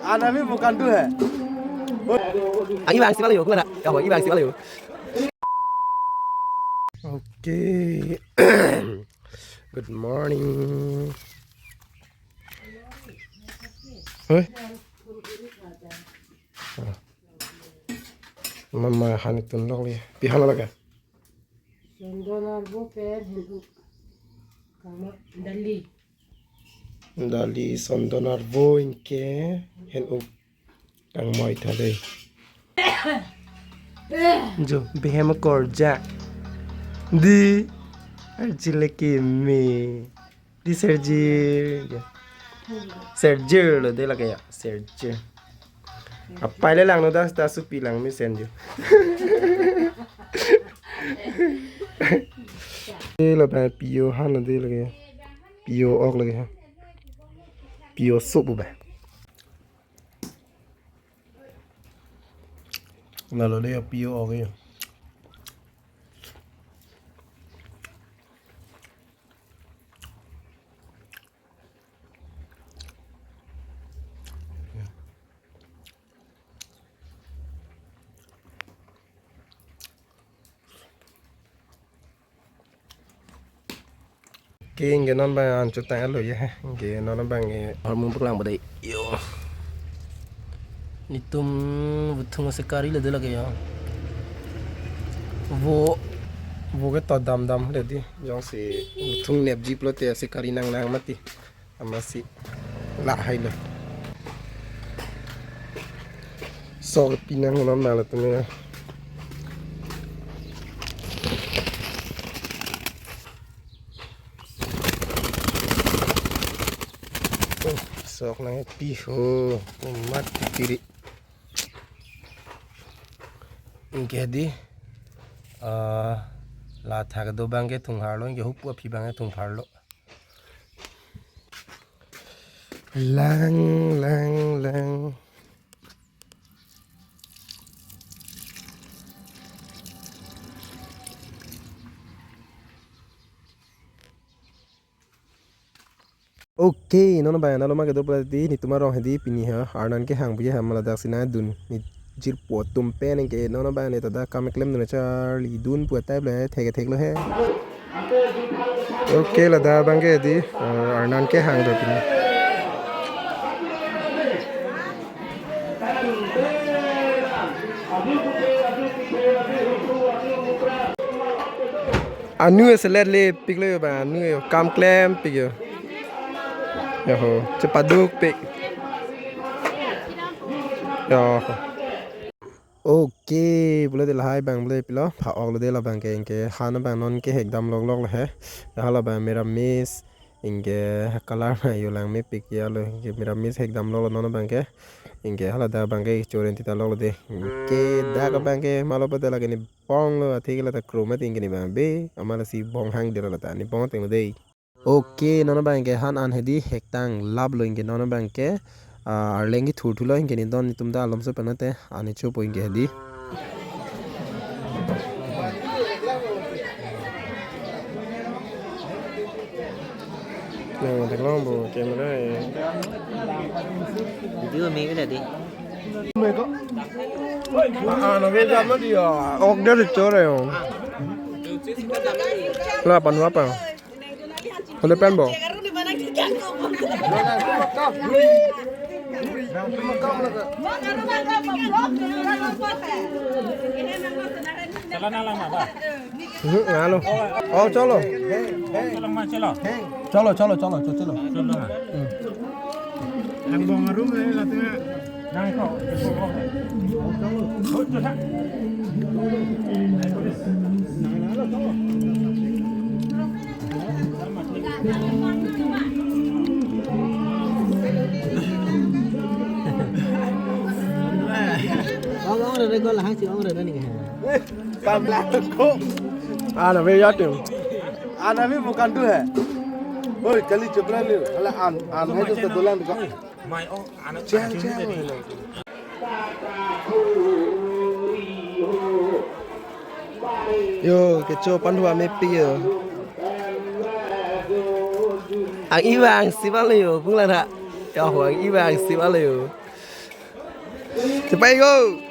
Anaknya bukan tuh ya. Ang ibang si Valio, kung ano? Ibang si Valio. Okay. Good morning. Hey. Mama hanitun log li. Pihan log ya. Sondonar bu per hindu. Kamu dali. Dali sondonar bo inke hen up kang moi thade. Jo behem korjang. Di arjileki me. Di serjir lo de la kaya serjir. Apa ile lang no das supi lang mi senju. Lo ba pio han de la kaya. Pio ok la kaya. Pio sup ba. Lalu dia pio ok ya. Cái người non bằng ăn chút tang rồi ha, cái non bằng cái hormone bốc lang vào đây, yo, nitum butung sekali là đây là cái vô vô cái tọt đam đam đấy đi, giống si butung nẹp jeep lo thì sekali nang nang mati, masih lạ hay là, so cái pinang non bằng là tụi mình sok lang piho umat tiri inke di la thak do bang ke thung har lo inke hupu phi bang ke thung phar lo lang lang lang Okay, nono bayana lo ma ke do pati ni tumaro hedi pini ha arnan ke hang buye hamala daksina dun ni jir po tum pen ke nono bayane tada kameklem dun charli dun po type le thege thek lo he. Okay la da bange di arnan ke hang do pini. Anu selet le pikle ba anu kam klem pik yo. Yo, cepat duk pik. Yo. Okay, boleh de lahai bang boleh pilo. Pha og de la bang ke inke khana bang non ke hekdam log log la hai. Hala bang mera miss inke kalar na yo lang me pik ya lo inke mera miss hekdam log non bang ke inke hala da bang ke choren tita log de inke da ka bang ke malo pa de la ke ni bong lo athi la ta kromat inke ni bang be amala si bong hang de la ta ni bong teng de. Okay, nono bangke han an hedi hektang lab lo inge nono bangke arlengi thurthulo inge ni don tumda alom so penate ani chopo inge hedi no teklong bo camera Video mi cái này đi. me ko no ve jam no dia ok de chore yo la panwa pa Boleh pen bo? Halo. Oh, cholo. Cholo, cholo, cholo, cholo. Ang bong arum le la tengah. Nang ko. Ông rồi đây con là hai chị ông rồi đây này. Kamla ko. Ana ve yatim. Anaknya bukan tuh ya. Oi, kali coba nih. Kalau an itu sebulan kok. Mai oh anak Cewek. Yo, keco pandua mepi yo. Ang ibang si Valio cũng là ạ. Cho hoàng ibang si Valio. Cepat go.